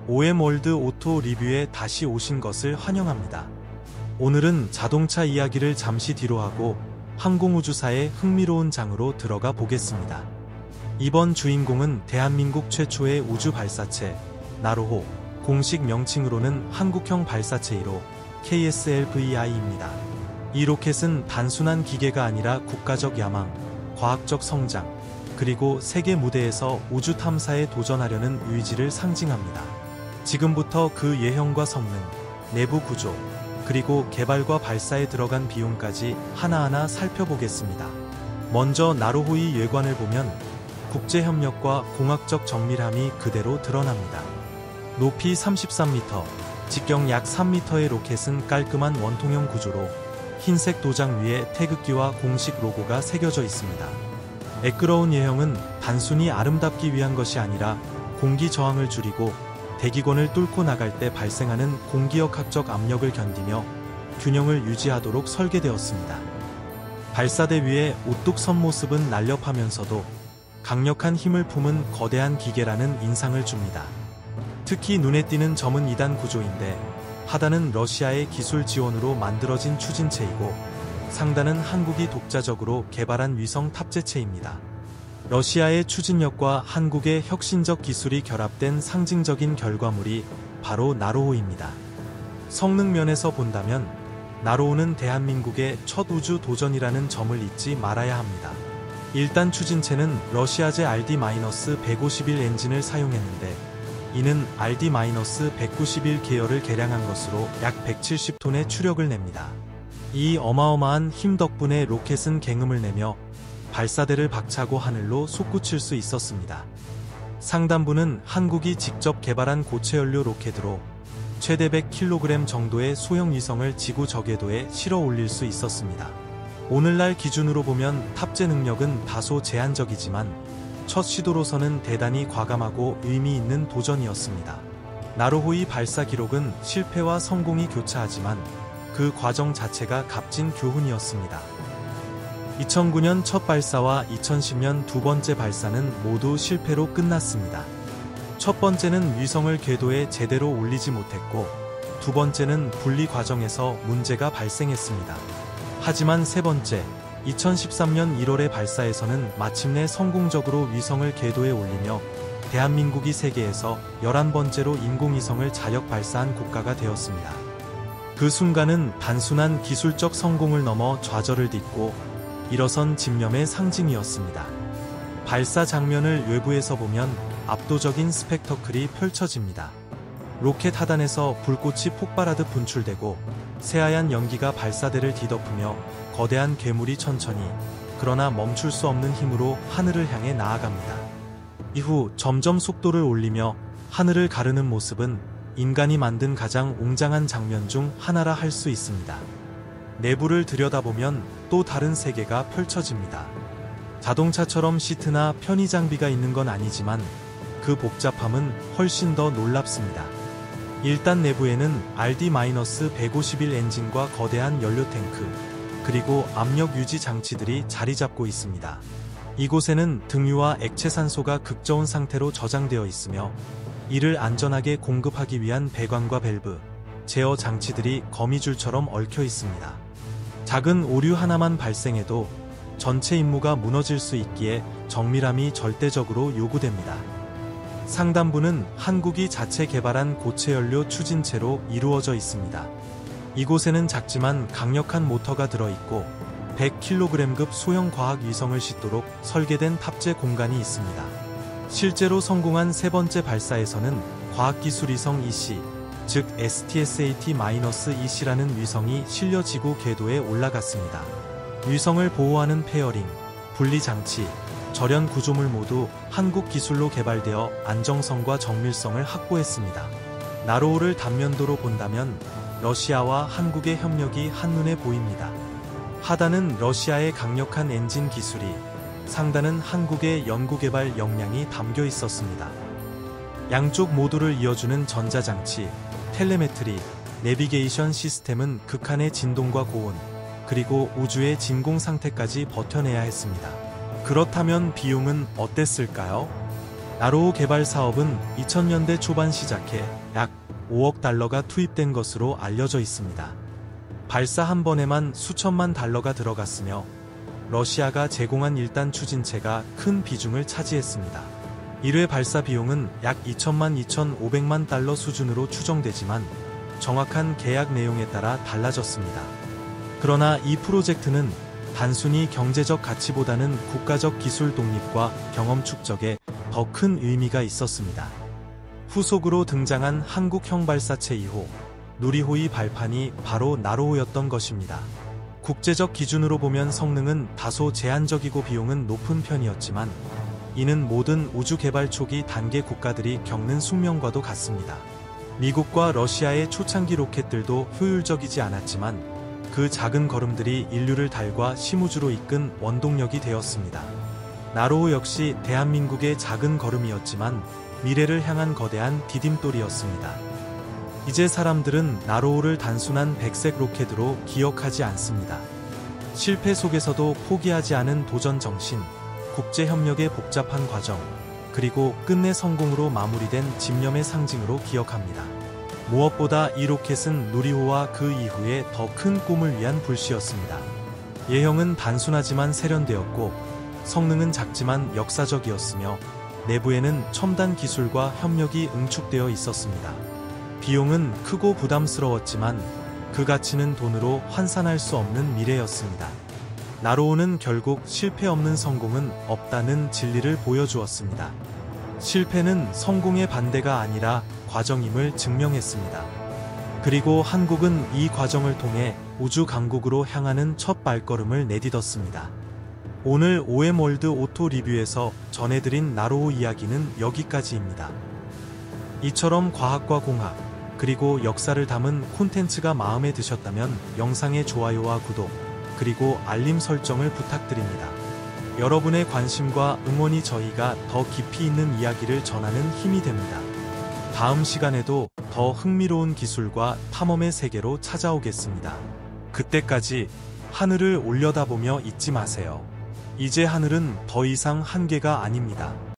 OM월드 오토 리뷰에 다시 오신 것을 환영합니다. 오늘은 자동차 이야기를 잠시 뒤로 하고 항공우주사의 흥미로운 장으로 들어가 보겠습니다. 이번 주인공은 대한민국 최초의 우주 발사체 나로호, 공식 명칭으로는 한국형 발사체 1호 KSLVI입니다. 이 로켓은 단순한 기계가 아니라 국가적 야망, 과학적 성장, 그리고 세계 무대에서 우주 탐사에 도전하려는 의지를 상징합니다. 지금부터 그 예형과 성능, 내부 구조, 그리고 개발과 발사에 들어간 비용까지 하나하나 살펴보겠습니다. 먼저 나로호의 외관을 보면 국제협력과 공학적 정밀함이 그대로 드러납니다. 높이 33m, 직경 약 3m의 로켓은 깔끔한 원통형 구조로 흰색 도장 위에 태극기와 공식 로고가 새겨져 있습니다. 매끄러운 예형은 단순히 아름답기 위한 것이 아니라 공기 저항을 줄이고 대기권을 뚫고 나갈 때 발생하는 공기역학적 압력을 견디며 균형을 유지하도록 설계되었습니다. 발사대 위에 우뚝 선 모습은 날렵하면서도 강력한 힘을 품은 거대한 기계라는 인상을 줍니다. 특히 눈에 띄는 점은 2단 구조인데 하단은 러시아의 기술 지원으로 만들어진 추진체이고 상단은 한국이 독자적으로 개발한 위성 탑재체입니다. 러시아의 추진력과 한국의 혁신적 기술이 결합된 상징적인 결과물이 바로 나로호입니다. 성능 면에서 본다면 나로호는 대한민국의 첫 우주 도전이라는 점을 잊지 말아야 합니다. 1단 추진체는 러시아제 RD-151 엔진을 사용했는데 이는 RD-191 계열을 개량한 것으로 약 170톤의 추력을 냅니다. 이 어마어마한 힘 덕분에 로켓은 갱음을 내며 발사대를 박차고 하늘로 솟구칠 수 있었습니다. 상단부는 한국이 직접 개발한 고체연료 로켓으로 최대 100kg 정도의 소형 위성을 지구 저궤도에 실어 올릴 수 있었습니다. 오늘날 기준으로 보면 탑재 능력은 다소 제한적이지만 첫 시도로서는 대단히 과감하고 의미 있는 도전이었습니다. 나로호의 발사 기록은 실패와 성공이 교차하지만 그 과정 자체가 값진 교훈이었습니다. 2009년 첫 발사와 2010년 두 번째 발사는 모두 실패로 끝났습니다. 첫 번째는 위성을 궤도에 제대로 올리지 못했고 두 번째는 분리 과정에서 문제가 발생했습니다. 하지만 세 번째, 2013년 1월의 발사에서는 마침내 성공적으로 위성을 궤도에 올리며 대한민국이 세계에서 11번째로 인공위성을 자력 발사한 국가가 되었습니다. 그 순간은 단순한 기술적 성공을 넘어 좌절을 딛고 일어선 집념의 상징이었습니다. 발사 장면을 외부에서 보면 압도적인 스펙터클이 펼쳐집니다. 로켓 하단에서 불꽃이 폭발하듯 분출되고 새하얀 연기가 발사대를 뒤덮으며 거대한 괴물이 천천히 그러나 멈출 수 없는 힘으로 하늘을 향해 나아갑니다. 이후 점점 속도를 올리며 하늘을 가르는 모습은 인간이 만든 가장 웅장한 장면 중 하나라 할 수 있습니다. 내부를 들여다보면 또 다른 세계가 펼쳐집니다. 자동차처럼 시트나 편의 장비가 있는 건 아니지만 그 복잡함은 훨씬 더 놀랍습니다. 일단 내부에는 RD-151 엔진과 거대한 연료 탱크, 그리고 압력 유지 장치들이 자리 잡고 있습니다. 이곳에는 등유와 액체산소가 극저온 상태로 저장되어 있으며 이를 안전하게 공급하기 위한 배관과 밸브, 제어 장치들이 거미줄처럼 얽혀 있습니다. 작은 오류 하나만 발생해도 전체 임무가 무너질 수 있기에 정밀함이 절대적으로 요구됩니다. 상단부는 한국이 자체 개발한 고체연료 추진체로 이루어져 있습니다. 이곳에는 작지만 강력한 모터가 들어있고 100kg급 소형 과학 위성을 싣도록 설계된 탑재 공간이 있습니다. 실제로 성공한 세 번째 발사에서는 과학기술위성 EC, 즉 STSAT-EC라는 위성이 실려 지구 궤도에 올라갔습니다. 위성을 보호하는 페어링, 분리장치, 절연 구조물 모두 한국 기술로 개발되어 안정성과 정밀성을 확보했습니다. 나로호를 단면도로 본다면 러시아와 한국의 협력이 한눈에 보입니다. 하단은 러시아의 강력한 엔진 기술이, 상단은 한국의 연구개발 역량이 담겨 있었습니다. 양쪽 모두를 이어주는 전자장치, 텔레메트리, 내비게이션 시스템은 극한의 진동과 고온, 그리고 우주의 진공 상태까지 버텨내야 했습니다. 그렇다면 비용은 어땠을까요? 나로호 개발 사업은 2000년대 초반 시작해 약 5억 달러가 투입된 것으로 알려져 있습니다. 발사 한 번에만 수천만 달러가 들어갔으며 러시아가 제공한 1단 추진체가 큰 비중을 차지했습니다. 1회 발사 비용은 약 2,500만 달러 수준으로 추정되지만 정확한 계약 내용에 따라 달라졌습니다. 그러나 이 프로젝트는 단순히 경제적 가치보다는 국가적 기술 독립과 경험 축적에 더 큰 의미가 있었습니다. 후속으로 등장한 한국형 발사체 2호, 누리호의 발판이 바로 나로호였던 것입니다. 국제적 기준으로 보면 성능은 다소 제한적이고 비용은 높은 편이었지만 이는 모든 우주 개발 초기 단계 국가들이 겪는 숙명과도 같습니다. 미국과 러시아의 초창기 로켓들도 효율적이지 않았지만 그 작은 걸음들이 인류를 달과 심우주로 이끈 원동력이 되었습니다. 나로호 역시 대한민국의 작은 걸음이었지만 미래를 향한 거대한 디딤돌이었습니다. 이제 사람들은 나로호를 단순한 백색 로켓으로 기억하지 않습니다. 실패 속에서도 포기하지 않은 도전 정신, 국제협력의 복잡한 과정, 그리고 끝내 성공으로 마무리된 집념의 상징으로 기억합니다. 무엇보다 이 로켓은 누리호와 그 이후에 더 큰 꿈을 위한 불씨였습니다. 예형은 단순하지만 세련되었고 성능은 작지만 역사적이었으며 내부에는 첨단 기술과 협력이 응축되어 있었습니다. 비용은 크고 부담스러웠지만 그 가치는 돈으로 환산할 수 없는 미래였습니다. 나로호는 결국 실패 없는 성공은 없다는 진리를 보여주었습니다. 실패는 성공의 반대가 아니라 과정임을 증명했습니다. 그리고 한국은 이 과정을 통해 우주 강국으로 향하는 첫 발걸음을 내딛었습니다. 오늘 OM월드 오토 리뷰에서 전해드린 나로호 이야기는 여기까지입니다. 이처럼 과학과 공학, 그리고 역사를 담은 콘텐츠가 마음에 드셨다면 영상의 좋아요와 구독, 그리고 알림 설정을 부탁드립니다. 여러분의 관심과 응원이 저희가 더 깊이 있는 이야기를 전하는 힘이 됩니다. 다음 시간에도 더 흥미로운 기술과 탐험의 세계로 찾아오겠습니다. 그때까지 하늘을 올려다보며 잊지 마세요. 이제 하늘은 더 이상 한계가 아닙니다.